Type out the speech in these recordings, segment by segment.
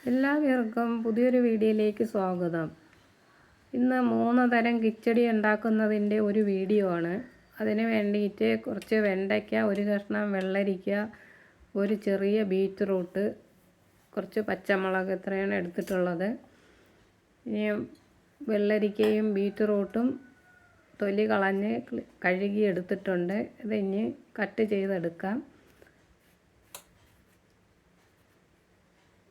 എല്ലാവർക്കും പുതിയൊരു വീഡിയോയിലേക്ക് സ്വാഗതം. ഇന്ന് 3 തരം കിച്ചടി ഉണ്ടാക്കുന്നതിൻ്റെ ഒരു വീഡിയോ ആണ്. അതിന് വേണ്ടിയിട്ട് കുറച്ച് വെണ്ടയ്ക്ക, ഒരു കഷ്ണം വെള്ളരിക്ക, ഒരു ചെറിയ ബീറ്റ്റൂട്ട്, കുറച്ച് പച്ചമുളക്, ഇത്രയാണ് എടുത്തിട്ടുള്ളത്. ഇനി വെള്ളരിക്കയും ബീറ്റ്റൂട്ടും തൊലി കളഞ്ഞ് കഴുകി എടുത്തിട്ടുണ്ട്. ഇതിനി കട്ട് ചെയ്തെടുക്കാം.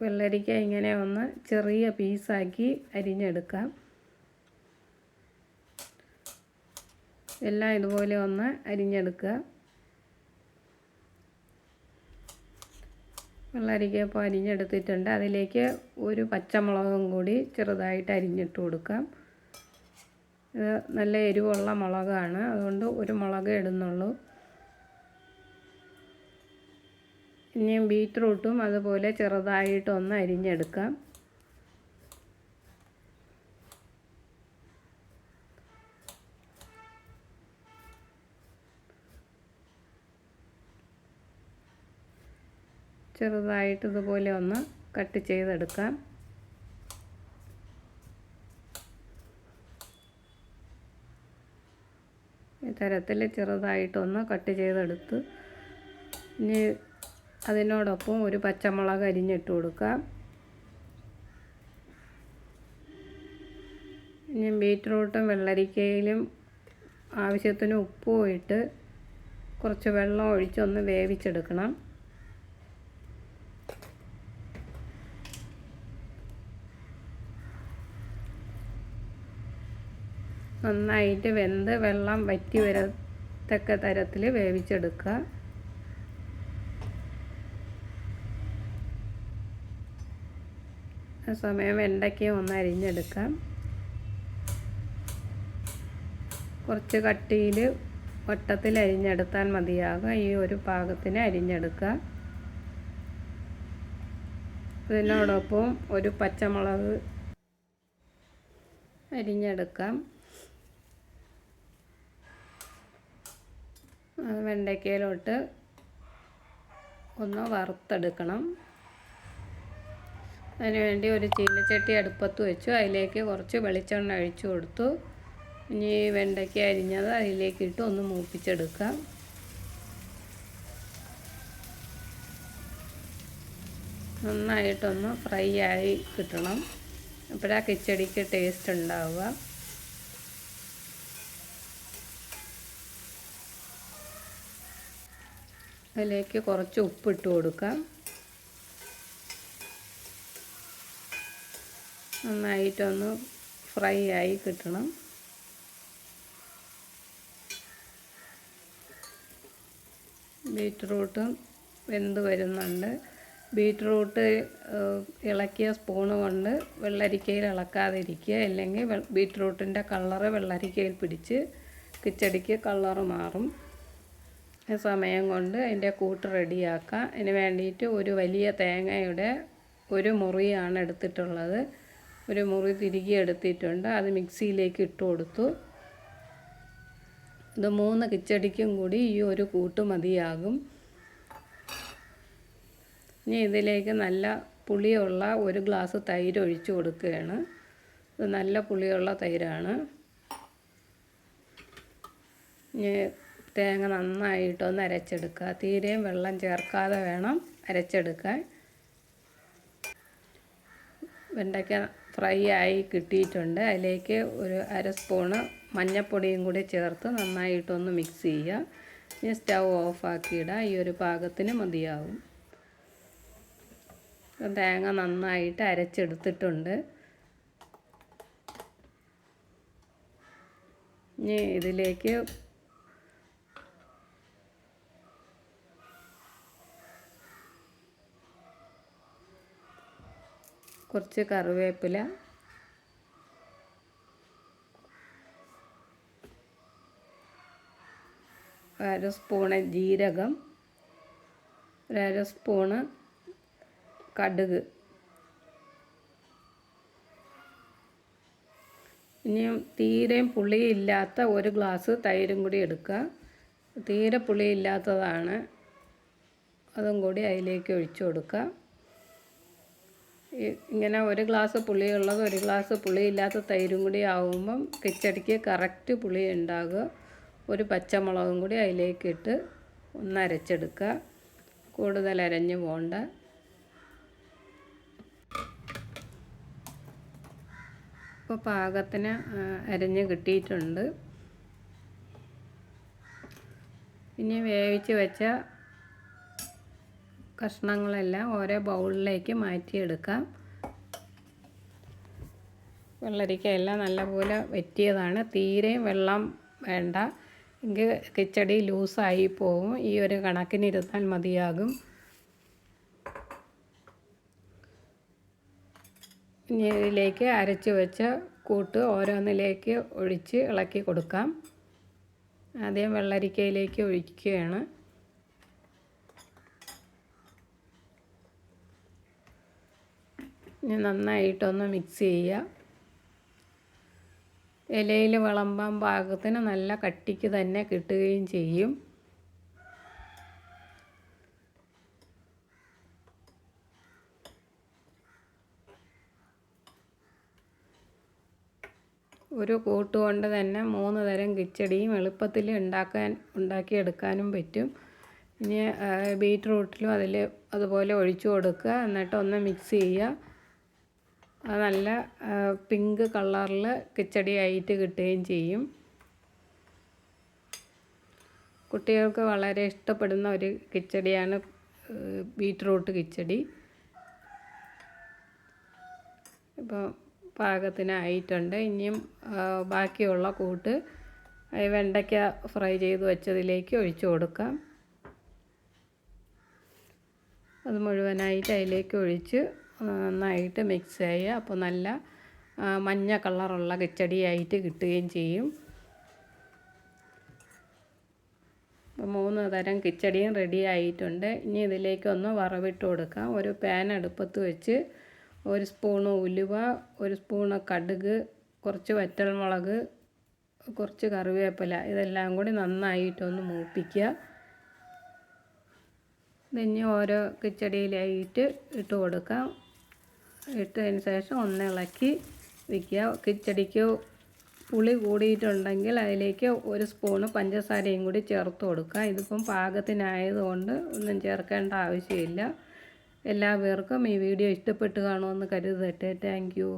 വെള്ളരിക്ക ഇങ്ങനെ ഒന്ന് ചെറിയ പീസാക്കി അരിഞ്ഞെടുക്കാം. എല്ലാം ഇതുപോലെ ഒന്ന് അരിഞ്ഞെടുക്കുക. വെള്ളരിക്ക ഇപ്പോൾ അരിഞ്ഞെടുത്തിട്ടുണ്ട്. അതിലേക്ക് ഒരു പച്ചമുളകും കൂടി ചെറുതായിട്ട് അരിഞ്ഞിട്ട് കൊടുക്കാം. ഇത് നല്ല എരിവുള്ള മുളകാണ്, അതുകൊണ്ട് ഒരു മുളക് ഇടുന്നുള്ളൂ. ഇനിയും ബീറ്റ്റൂട്ടും അതുപോലെ ചെറുതായിട്ടൊന്ന് അരിഞ്ഞെടുക്കാം. ചെറുതായിട്ട് ഇതുപോലെ ഒന്ന് കട്ട് ചെയ്തെടുക്കാം. ഈ തരത്തിൽ ചെറുതായിട്ടൊന്ന് കട്ട് ചെയ്തെടുത്ത് ഇനി അതിനോടൊപ്പം ഒരു പച്ചമുളക് അരിഞ്ഞിട്ട് കൊടുക്കാം. ഇനി ബീറ്റ്റൂട്ടും വെള്ളരിക്കയിലും ആവശ്യത്തിന് ഉപ്പും ഇട്ട് കുറച്ച് വെള്ളം ഒഴിച്ചൊന്ന് വേവിച്ചെടുക്കണം. നന്നായിട്ട് വെന്ത് വെള്ളം വറ്റി വരത്തക്ക തരത്തിൽ വേവിച്ചെടുക്കുക. ആ സമയം വെണ്ടയ്ക്ക ഒന്ന് അരിഞ്ഞെടുക്കാം. കുറച്ച് കട്ടിയിൽ വട്ടത്തിൽ അരിഞ്ഞെടുത്താൽ മതിയാകും. ഈ ഒരു പാകത്തിന് അരിഞ്ഞെടുക്കുക. ഇതിനോടൊപ്പം ഒരു പച്ചമുളക് അരിഞ്ഞെടുക്കാം. വെണ്ടയ്ക്കയിലോട്ട് ഒന്ന് വറുത്തെടുക്കണം. അതിനുവേണ്ടി ഒരു ചീനച്ചട്ടി അടുപ്പത്ത് വെച്ചു. അതിലേക്ക് കുറച്ച് വെളിച്ചെണ്ണ ഒഴിച്ചു കൊടുത്തു. ഇനി വെണ്ടയ്ക്ക അരിഞ്ഞത് അതിലേക്ക് ഇട്ട് ഒന്ന് മൂപ്പിച്ചെടുക്കാം. നന്നായിട്ടൊന്ന് ഫ്രൈ ആയി കിട്ടണം. അപ്പോഴാണ് കിച്ചടിക്ക് ടേസ്റ്റ് ഉണ്ടാവുക. അതിലേക്ക് കുറച്ച് ഉപ്പിട്ട് കൊടുക്കാം. നന്നായിട്ടൊന്ന് ഫ്രൈ ആയി കിട്ടണം. ബീറ്റ്റൂട്ടും വെന്ത് വരുന്നുണ്ട്. ബീറ്റ്റൂട്ട് ഇളക്കിയ സ്പൂണ് കൊണ്ട് വെള്ളരിക്കയിൽ ഇളക്കാതിരിക്കുക, അല്ലെങ്കിൽ ബീറ്റ്റൂട്ടിൻ്റെ കളറ് വെള്ളരിക്കയിൽ പിടിച്ച് കിച്ചടിക്ക് കളറ് മാറും. ഈ സമയം കൊണ്ട് അതിൻ്റെ കൂട്ട് റെഡിയാക്കാം. അതിന് വേണ്ടിയിട്ട് ഒരു വലിയ തേങ്ങയുടെ ഒരു മുറിയാണ് എടുത്തിട്ടുള്ളത്. ഒരു മുറി തിരികെ എടുത്തിട്ടുണ്ട്. അത് മിക്സിയിലേക്ക് ഇട്ട് കൊടുത്തു. ഇത് 3 കിച്ചടിക്കും കൂടി ഈ ഒരു കൂട്ട് മതിയാകും. ഇനി ഇതിലേക്ക് നല്ല പുളിയുള്ള ഒരു ഗ്ലാസ് തൈര് ഒഴിച്ചു കൊടുക്കുകയാണ്. ഇത് നല്ല പുളിയുള്ള തൈരാണ്. ഇനി തേങ്ങ നന്നായിട്ടൊന്ന് അരച്ചെടുക്കുക. തീരെയും വെള്ളം ചേർക്കാതെ വേണം അരച്ചെടുക്കാൻ. വെണ്ടയ്ക്ക ഫ്രൈ ആയി കിട്ടിയിട്ടുണ്ട്. അതിലേക്ക് ഒരു 1/2 സ്പൂണ് മഞ്ഞൾപ്പൊടിയും കൂടി ചേർത്ത് നന്നായിട്ടൊന്ന് മിക്സ് ചെയ്യുക. ഇനി സ്റ്റൗ ഓഫാക്കിയിടുക. ഈ ഒരു പാകത്തിന് മതിയാവും. തേങ്ങ നന്നായിട്ട് അരച്ചെടുത്തിട്ടുണ്ട്. ഇനി ഇതിലേക്ക് കുറച്ച് കറിവേപ്പില, 1/2 സ്പൂണ് ജീരകം, 1/2 സ്പൂണ് കടുക്. ഇനിയും തീരെയും പുളിയില്ലാത്ത ഒരു ഗ്ലാസ് തൈരും കൂടി എടുക്കുക. തീരെ പുളിയില്ലാത്തതാണ്, അതും കൂടി അതിലേക്ക് ഒഴിച്ചു കൊടുക്കുക. ഇങ്ങനെ ഒരു ഗ്ലാസ് പുളിയുള്ളത് ഒരു ഗ്ലാസ് പുളിയില്ലാത്ത തൈരും കൂടി ആകുമ്പം കിച്ചടിക്ക് കറക്റ്റ് പുളി ഉണ്ടാകുക. ഒരു പച്ചമുളകും കൂടി അതിലേക്കിട്ട് ഒന്ന് അരച്ചെടുക്കുക. കൂടുതൽ അരഞ്ഞു പോകണ്ട. ഇപ്പോൾ പാകത്തിന് അരഞ്ഞ് കിട്ടിയിട്ടുണ്ട്. ഇനി വേവിച്ച് വെച്ച കഷ്ണങ്ങളെല്ലാം ഓരോ ബൗളിലേക്ക് മാറ്റിയെടുക്കാം. വെള്ളരിക്കയെല്ലാം നല്ലപോലെ വറ്റിയതാണ്. തീരെയും വെള്ളം വേണ്ട, എങ്കിൽ കിച്ചടി ലൂസായി പോകും. ഈ ഒരു കണക്കിനിരുന്നാൽ മതിയാകും. ഇനി ഇതിലേക്ക് അരച്ച് വെച്ച കൂട്ട് ഓരോന്നിലേക്ക് ഒഴിച്ച് ഇളക്കി കൊടുക്കാം. ആദ്യം വെള്ളരിക്കയിലേക്ക് ഒഴിക്കുകയാണ്. ഇനി നന്നായിട്ടൊന്ന് മിക്സ് ചെയ്യുക. ഇലയിൽ വിളമ്പാൻ പാകത്തിന് നല്ല കട്ടിക്ക് തന്നെ കിട്ടുകയും ചെയ്യും. ഒരു കൂട്ട് കൊണ്ട് തന്നെ 3 തരം കിച്ചടിയും എളുപ്പത്തിൽ ഉണ്ടാക്കിയെടുക്കാനും പറ്റും. ഇനി ബീറ്റ്റൂട്ടിലും അതുപോലെ ഒഴിച്ചു കൊടുക്കുക. എന്നിട്ട് ഒന്ന് മിക്സ് ചെയ്യുക. അത് നല്ല പിങ്ക് കളറിൽ കിച്ചടി ആയിട്ട് കിട്ടുകയും ചെയ്യും. കുട്ടികൾക്ക് വളരെ ഇഷ്ടപ്പെടുന്ന ഒരു കിച്ചടിയാണ് ബീറ്റ്റൂട്ട് കിച്ചടി. ഇപ്പോൾ പാകത്തിനായിട്ടുണ്ട്. ഇനിയും ബാക്കിയുള്ള കൂട്ട് വെണ്ടയ്ക്ക ഫ്രൈ ചെയ്ത് വെച്ചതിലേക്ക് ഒഴിച്ചു കൊടുക്കാം. അത് മുഴുവനായിട്ട് അതിലേക്ക് ഒഴിച്ച് നന്നായിട്ട് മിക്സ് ചെയ്യുക. അപ്പോൾ നല്ല മഞ്ഞ കളറുള്ള കിച്ചടിയായിട്ട് കിട്ടുകയും ചെയ്യും. 3 തരം കിച്ചടിയും റെഡി ആയിട്ടുണ്ട്. ഇനി ഇതിലേക്കൊന്ന് വറവിട്ട് കൊടുക്കാം. ഒരു പാൻ അടുപ്പത്ത് വെച്ച് 1 സ്പൂണ് ഉലുവ, 1 സ്പൂണ് കടുക്, കുറച്ച് വറ്റൽമുളക്, കുറച്ച് കറിവേപ്പില, ഇതെല്ലാം കൂടി നന്നായിട്ടൊന്ന് മൂപ്പിക്കുക. ഇനി ഓരോ കിച്ചടിയിലായിട്ട് ഇട്ട് കൊടുക്കാം. ഇട്ടതിന് ശേഷം ഒന്ന് ഇളക്കി വയ്ക്കുക. കിച്ചടിക്ക് പുളി കൂടിയിട്ടുണ്ടെങ്കിൽ അതിലേക്ക് 1 സ്പൂണ് പഞ്ചസാരയും കൂടി ചേർത്ത് കൊടുക്കുക. ഇതിപ്പം പാകത്തിനായതുകൊണ്ട് ഒന്നും ചേർക്കേണ്ട ആവശ്യമില്ല. എല്ലാവർക്കും ഈ വീഡിയോ ഇഷ്ടപ്പെട്ട് കാണുമെന്ന് കരുതട്ടെ. Thank you.